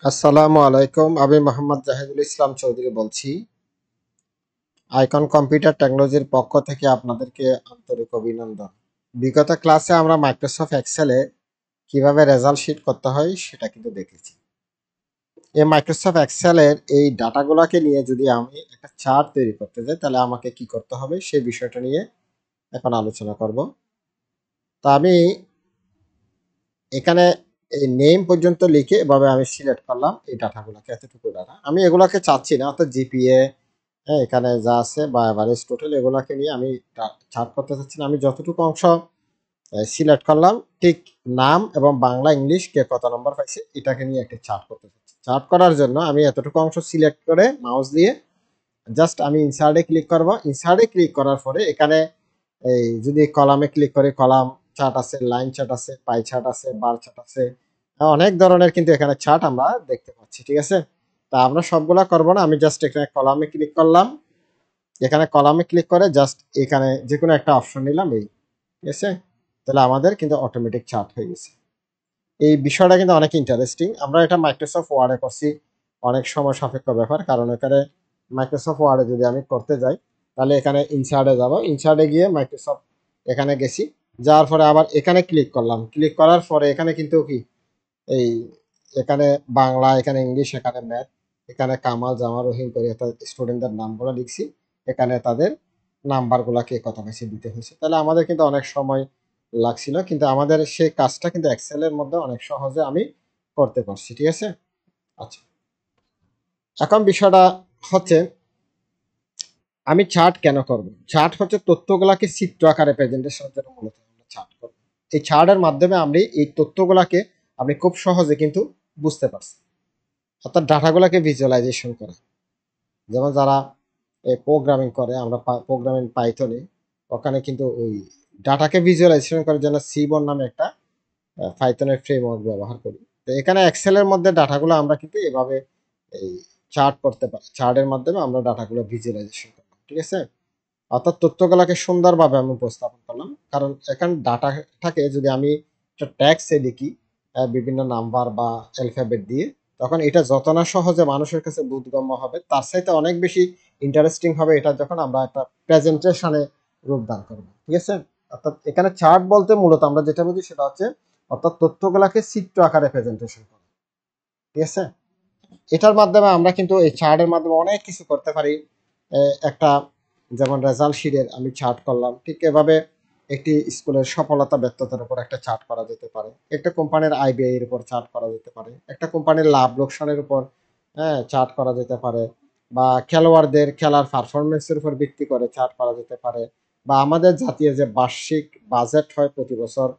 আসসালামু আলাইকুম। আমি মোহাম্মদ জাহিদুল ইসলাম চৌধুরী বলছি। আইকন কম্পিউটার টেকনোলজির পক্ষ থেকে আপনাদেরকে আন্তরিক অভিনন্দন। বিগত ক্লাসে আমরা মাইক্রোসফট এক্সেলে কিভাবে রেজাল্ট শিট করতে হয় সেটা কিন্তু দেখেছি। এই মাইক্রোসফট এক্সেলের এই ডাটাগুলোকে নিয়ে যদি আমি একটা চার্ট তৈরি করতে যাই তাহলে আমাকে কি করতে হবে সেই বিষয়টা নিয়ে এখন আলোচনা করব। তা আমি এখানে এই নেম পর্যন্ত লিখে এভাবে আমি সিলেক্ট করলাম এই ডাটাগুলোকে, এতটুকু ডাটা আমি এগুলাকে চাচ্ছি না, অর্থাৎ জিপিএ, হ্যাঁ, এখানে যা আছে বা এভারেজ টোটাল এগুলাকে নিয়ে আমি চার্ট করতে চাচ্ছি না। আমি যতটুকু অংশ সিলেক্ট করলাম, ঠিক নাম এবং বাংলা ইংলিশ কে কত নম্বর পাইছে এটাকে নিয়ে একটা চার্ট করতে চাচ্ছি। চার্ট করার জন্য আমি এতটুকু অংশ সিলেক্ট করে মাউস দিয়ে জাস্ট আমি ইনসার্টে ক্লিক করব। ইনসার্টে ক্লিক করার পরে এখানে এই যদি কলামে ক্লিক করি, কলাম চার্ট আছে, লাইন চার্ট আছে, পাই চার্ট আছে, বার চার্ট আছে, অনেক ধরনের কিন্তু এখানে চার্ট আমরা দেখতে পাচ্ছি। ঠিক আছে, তা আমরা সবগুলা করব না, আমি জাস্ট এখানে কলামে ক্লিক করলাম। এখানে কলামে ক্লিক করে জাস্ট এখানে যে কোনো একটা অপশন নিলাম, এই ঠিক আছে, তাহলে আমাদের কিন্তু অটোমেটিক চার্ট হয়ে গেছে। এই বিষয়টা কিন্তু অনেক ইন্টারেস্টিং। আমরা এটা মাইক্রোসফট ওয়ার্ডে করছি, অনেক সময় সাপেক্ষ ব্যাপার, কারণ এখানে মাইক্রোসফট ওয়ার্ডে যদি আমি করতে যাই তাহলে এখানে ইনসার্টে যাব, ইনসার্টে গিয়ে মাইক্রোসফট এখানে গেছি, যাওয়ার পরে আবার এখানে ক্লিক করলাম। ক্লিক করার পরে এখানে কিন্তু কি এই এখানে বাংলা, এখানে ইংলিশ, এখানে ম্যাথ, এখানে কামাল, জামাল, রহিম করে একটা স্টুডেন্টদের নামগুলো লিখছি, এখানে তাদের নাম্বারগুলোকে কত বেশি দিতে হয়েছে। তাহলে আমাদের কিন্তু অনেক সময় লাগছিল, কিন্তু আমাদের সেই কাজটা কিন্তু এক্সেলের মধ্যে অনেক সহজে আমি করতে পারছি। ঠিক আছে, আচ্ছা, এখন বিষয়টা হচ্ছে আমি চার্ট কেন করব। চার্ট হচ্ছে তথ্যগুলাকে চিত্র আকারে প্রেজেন্টেশনের জন্য মূলত আমরা চার্ট করব। এই চার্টের মাধ্যমে আপনি এই তথ্যগুলাকে আপনি খুব সহজে কিন্তু বুঝতে পারছেন, অর্থাৎ ডাটাগুলোকে ভিজুয়ালাইজেশন করে। যেমন যারা প্রোগ্রামিং করে, আমরা প্রোগ্রামিং পাইথনে, ওখানে কিন্তু ওই ডাটাকে ভিজুয়ালাইজেশন করার জন্য সিবন নামে একটা পাইথনের ফ্রেমওয়ার্ক ব্যবহার করি। তো এখানে এক্সেলের মধ্যে ডাটাগুলো আমরা কিন্তু এভাবে এই চার্ট করতে পারি, চার্টের মাধ্যমে আমরা ডাটাগুলো ভিজুয়ালাইজেশন করলাম। ঠিক আছে, অর্থাৎ তথ্যগুলোকে সুন্দরভাবে আমি উপস্থাপন করলাম, কারণ এখানে ডাটাটাকে যদি আমি একটা ট্যাক্সে লিখি বিভিন্ন নাম্বার বা অ্যালফাবেট দিয়ে, তখন এটা যত না সহজে মানুষের কাছে বোধগম্য হবে, তার সাথে অনেক বেশি ইন্টারেস্টিং হবে এটা যখন আমরা একটা প্রেজেন্টেশনে রূপদান করবো। ঠিক আছে, অর্থাৎ এখানে চার্ট বলতে মূলত আমরা যেটা বুঝি সেটা হচ্ছে অর্থাৎ তথ্যগুলাকে চিত্র আকারে প্রেজেন্টেশন করা। ঠিক আছে, এটার মাধ্যমে আমরা কিন্তু এই চার্টের মাধ্যমে অনেক কিছু করতে পারি। একটা যেমন রেজাল্ট শিটের আমি চার্ট করলাম, ঠিক এভাবে একটি স্কুলের সফলতা ব্যর্থতার উপর একটা চার্ট করা যেতে পারে, একটা কোম্পানির আইবিআই এর উপর চার্ট করা যেতে পারে, একটা কোম্পানির লাভ লোকসানের উপর চার্ট করা যেতে পারে, বা খেলোয়াড়দের খেলার পারফরমেন্সের উপর ভিত্তি করে চার্ট করা যেতে পারে, বা আমাদের জাতীয় যে বার্ষিক বাজেট হয় প্রতি বছর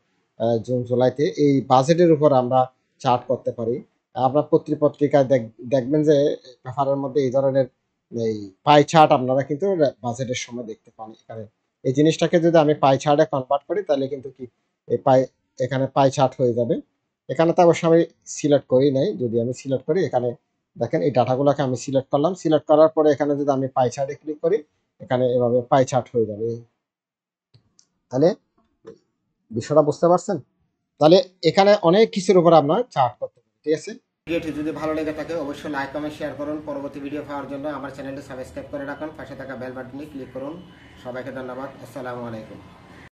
জুন জুলাইতে, এই বাজেটের উপর আমরা চার্ট করতে পারি। আপনার পত্রিকায় দেখবেন যে পেপারের মধ্যে এই ধরনের এই পাই চার্ট আপনারা কিন্তু বাজেটের সময় দেখতে পান। এখানে এই জিনিসটাকে যদি আমি পাই চার্টে কনভার্ট করি তাহলে কিন্তু কি এই পাই, এখানে পাই চার্ট হয়ে যাবে। এখানে তো অবশ্য আমি সিলেক্ট করি নাই, যদি আমি সিলেক্ট করি এখানে দেখেন এই ডাটাগুলোকে আমি সিলেক্ট করলাম, সিলেক্ট করার পরে এখানে যদি আমি পাই চার্টে ক্লিক করি এখানে এভাবে পাই চার্ট হয়ে যাবে। তাহলে বিষয়টা বুঝতে পারছেন? তাহলে এখানে অনেক কিছুর উপর আপনার চার্ট করতে পারেন। ঠিক আছে, ভিডিওটি যদি ভালো লেগে থাকে অবশ্যই লাইক কমেন্ট শেয়ার করুন। পরবর্তী ভিডিও পাওয়ার জন্য আমার চ্যানেলটি সাবস্ক্রাইব করে রাখুন, পাশে থাকা বেল বাটনে ক্লিক করুন। সবাইকে ধন্যবাদ। আসসালামু আলাইকুম।